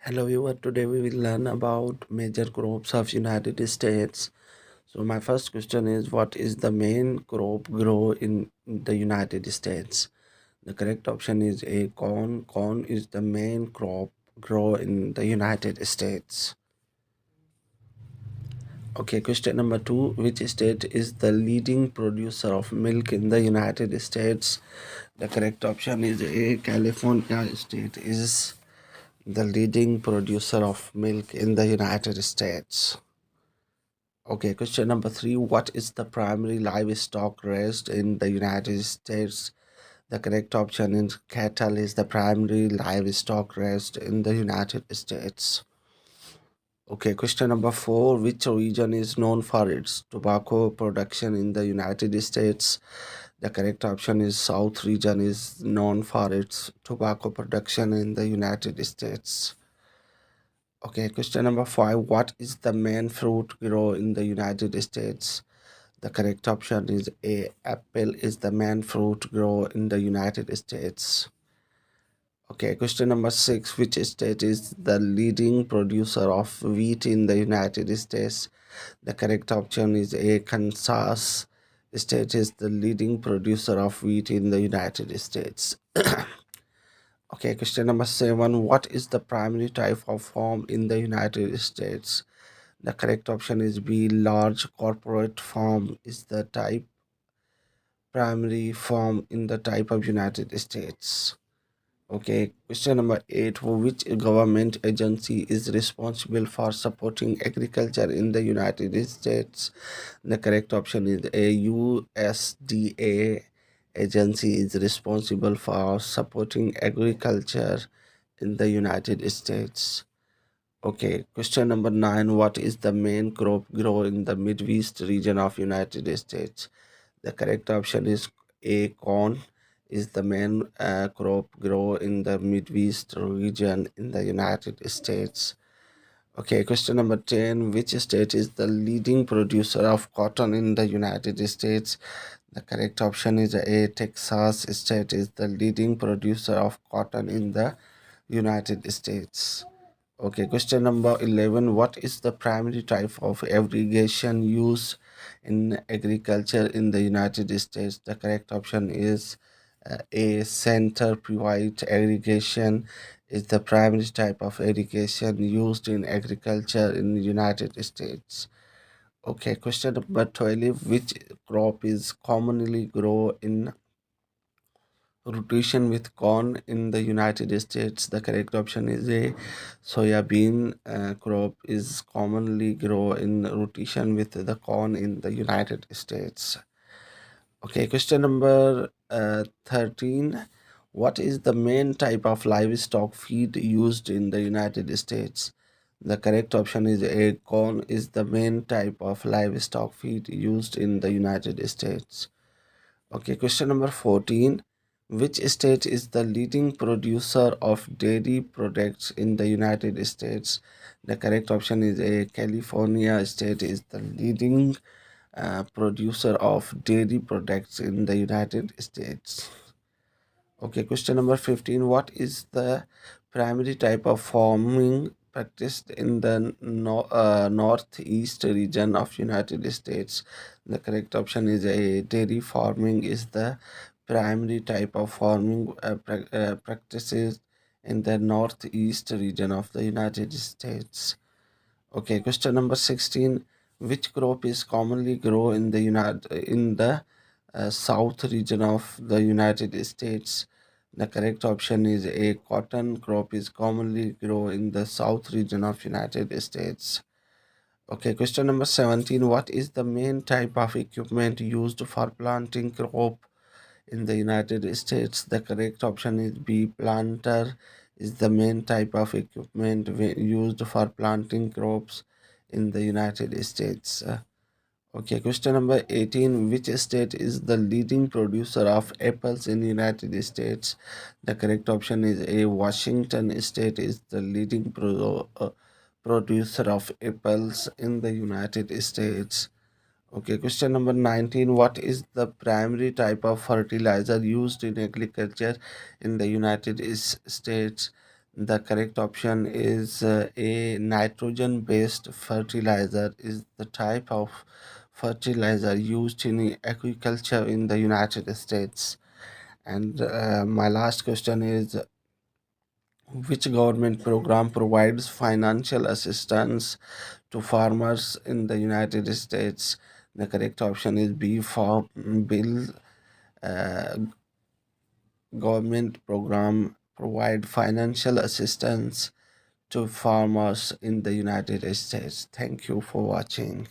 Hello viewer, today we will learn about major crops of United States. So my first question is, what is the main crop grow in the United States? The correct option is A, corn. Corn is the main crop grow in the United States. Okay, question number 2, which state is the leading producer of milk in the United States? The correct option is A, California state is the leading producer of milk in the United States. Okay, question number 3. What is the primary livestock raised in the United States? The correct option is cattle is the primary livestock raised in the United States. Okay, question number 4. Which region is known for its tobacco production in the United States? The correct option is South region is known for its tobacco production in the United States. Okay, question number 5. What is the main fruit grow in the United States? The correct option is A. Apple is the main fruit grow in the United States. Okay, question number 6. Which state is the leading producer of wheat in the United States? The correct option is A. Kansas state is the leading producer of wheat in the United States. Okay, question number 7. What is the primary type of farm in the United States? The correct option is B. Large corporate farm is the type primary farm in the type of United States. Okay, question number 8. Which government agency is responsible for supporting agriculture in the United States? The correct option is A. USDA agency is responsible for supporting agriculture in the United States. Okay, question number 9. What is the main crop grow in the Midwest region of United States? The correct option is A. Corn is the main crop grow in the Midwest region in the United States. Okay, question number 10. Which state is the leading producer of cotton in the United States? The correct option is A. Texas state is the leading producer of cotton in the United States. Okay, question number 11. What is the primary type of irrigation used in agriculture in the United States? The correct option is A. Center pivot irrigation is the primary type of irrigation used in agriculture in the United States. Okay, question number 12. Which crop is commonly grown in rotation with corn in the United States? The correct option is A. Soybean crop is commonly grown in rotation with the corn in the United States. Okay, question number 13. What is the main type of livestock feed used in the United States? The correct option is A. Corn is the main type of livestock feed used in the United States. Okay, question number 14. Which state is the leading producer of dairy products in the United States? The correct option is A. California state is the leading producer of dairy products in the United States. Okay, question number 15. What is the primary type of farming practiced in the northeast region of United States? The correct option is A. Dairy farming is the primary type of farming practices in the northeast region of the United States. Okay, question number 16. Which crop is commonly grown in the south region of the United States? The correct option is A. Cotton crop is commonly grown in the south region of United States. Okay, question number 17. What is the main type of equipment used for planting crop in the United States? The correct option is B. Planter is the main type of equipment used for planting crops in the United States. Okay, question number 18. Which state is the leading producer of apples in the United States? The correct option is A. Washington state is the leading producer of apples in the United States. Okay, question number 19. What is the primary type of fertilizer used in agriculture in the United States? The correct option is a nitrogen based fertilizer is the type of fertilizer used in agriculture in the United States. And my last question is, which government program provides financial assistance to farmers in the United States? The correct option is B, for bill. uh, Government program provide financial assistance to farmers in the United States. Thank you for watching.